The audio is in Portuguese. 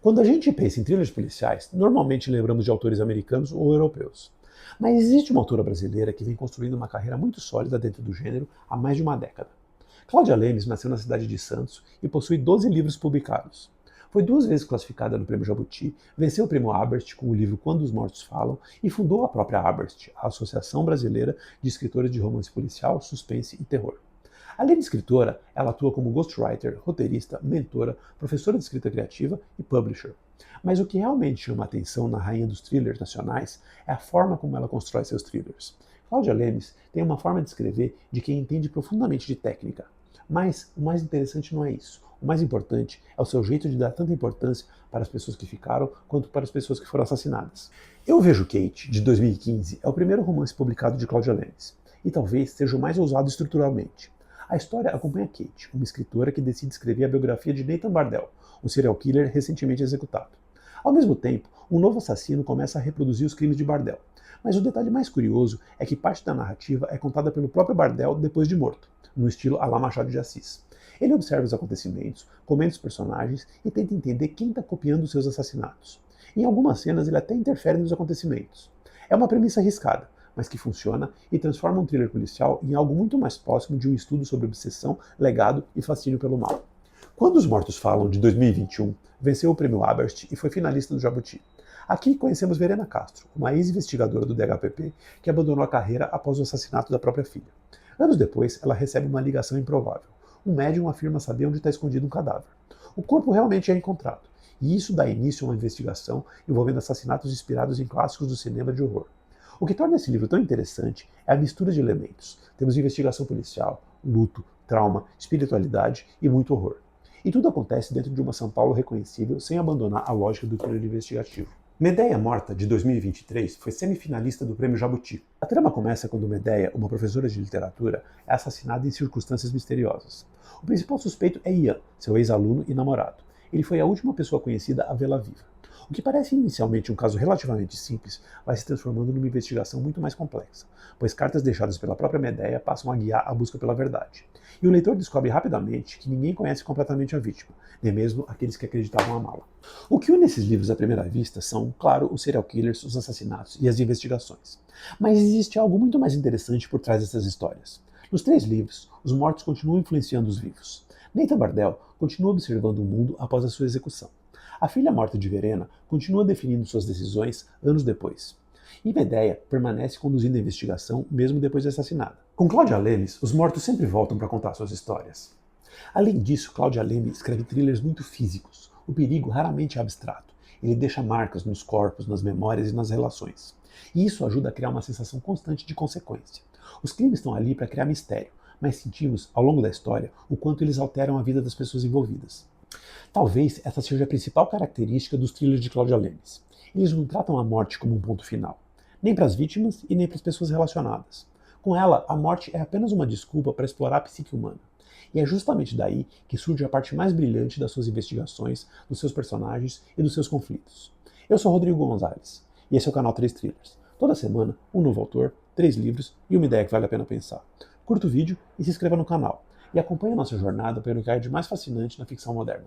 Quando a gente pensa em thrillers policiais, normalmente lembramos de autores americanos ou europeus. Mas existe uma autora brasileira que vem construindo uma carreira muito sólida dentro do gênero há mais de uma década. Cláudia Lemes nasceu na cidade de Santos e possui 12 livros publicados. Foi 2 vezes classificada no Prêmio Jabuti, venceu o Prêmio Abert com o livro Quando os Mortos Falam e fundou a própria Abert, a Associação Brasileira de Escritores de Romance Policial, Suspense e Terror. Além de escritora, ela atua como ghostwriter, roteirista, mentora, professora de escrita criativa e publisher. Mas o que realmente chama a atenção na rainha dos thrillers nacionais é a forma como ela constrói seus thrillers. Cláudia Lemes tem uma forma de escrever de quem entende profundamente de técnica. Mas o mais interessante não é isso. O mais importante é o seu jeito de dar tanta importância para as pessoas que ficaram quanto para as pessoas que foram assassinadas. Eu Vejo Kate, de 2015, é o primeiro romance publicado de Cláudia Lemes, e talvez seja o mais ousado estruturalmente. A história acompanha Kate, uma escritora que decide escrever a biografia de Nathan Bardell, um serial killer recentemente executado. Ao mesmo tempo, um novo assassino começa a reproduzir os crimes de Bardell. Mas o detalhe mais curioso é que parte da narrativa é contada pelo próprio Bardell depois de morto, no estilo à la Machado de Assis. Ele observa os acontecimentos, comenta os personagens e tenta entender quem está copiando os seus assassinatos. Em algumas cenas ele até interfere nos acontecimentos. É uma premissa arriscada, mas que funciona e transforma um thriller policial em algo muito mais próximo de um estudo sobre obsessão, legado e fascínio pelo mal. Quando os Mortos Falam, de 2021, venceu o Prêmio Abert e foi finalista do Jabuti. Aqui conhecemos Verena Castro, uma ex-investigadora do DHPP que abandonou a carreira após o assassinato da própria filha. Anos depois, ela recebe uma ligação improvável. Um médium afirma saber onde está escondido um cadáver. O corpo realmente é encontrado, e isso dá início a uma investigação envolvendo assassinatos inspirados em clássicos do cinema de horror. O que torna esse livro tão interessante é a mistura de elementos. Temos investigação policial, luto, trauma, espiritualidade e muito horror. E tudo acontece dentro de uma São Paulo reconhecível sem abandonar a lógica do thriller investigativo. Medeia Morta, de 2023, foi semifinalista do Prêmio Jabuti. A trama começa quando Medeia, uma professora de literatura, é assassinada em circunstâncias misteriosas. O principal suspeito é Ian, seu ex-aluno e namorado. Ele foi a última pessoa conhecida a vê-la viva. O que parece inicialmente um caso relativamente simples vai se transformando numa investigação muito mais complexa, pois cartas deixadas pela própria Medeia passam a guiar a busca pela verdade. E o leitor descobre rapidamente que ninguém conhece completamente a vítima, nem mesmo aqueles que acreditavam amá-la. O que une esses livros à primeira vista são, claro, os serial killers, os assassinatos e as investigações. Mas existe algo muito mais interessante por trás dessas histórias. Nos 3 livros, os mortos continuam influenciando os vivos. Nathan Bardell continua observando o mundo após a sua execução. A filha morta de Verena continua definindo suas decisões anos depois. E Medeia permanece conduzindo a investigação mesmo depois de assassinada. Com Cláudia Lemes, os mortos sempre voltam para contar suas histórias. Além disso, Cláudia Lemes escreve thrillers muito físicos. O perigo raramente é abstrato. Ele deixa marcas nos corpos, nas memórias e nas relações. E isso ajuda a criar uma sensação constante de consequência. Os crimes estão ali para criar mistério, mas sentimos, ao longo da história, o quanto eles alteram a vida das pessoas envolvidas. Talvez essa seja a principal característica dos thrillers de Cláudia Lemes. Eles não tratam a morte como um ponto final, nem para as vítimas e nem para as pessoas relacionadas. Com ela, a morte é apenas uma desculpa para explorar a psique humana. E é justamente daí que surge a parte mais brilhante das suas investigações, dos seus personagens e dos seus conflitos. Eu sou Rodrigo Gonzalez, e esse é o canal 3 Thrillers. Toda semana, um novo autor, 3 livros e uma ideia que vale a pena pensar. Curta o vídeo e se inscreva no canal. E acompanhe a nossa jornada para o que há de mais fascinante na ficção moderna.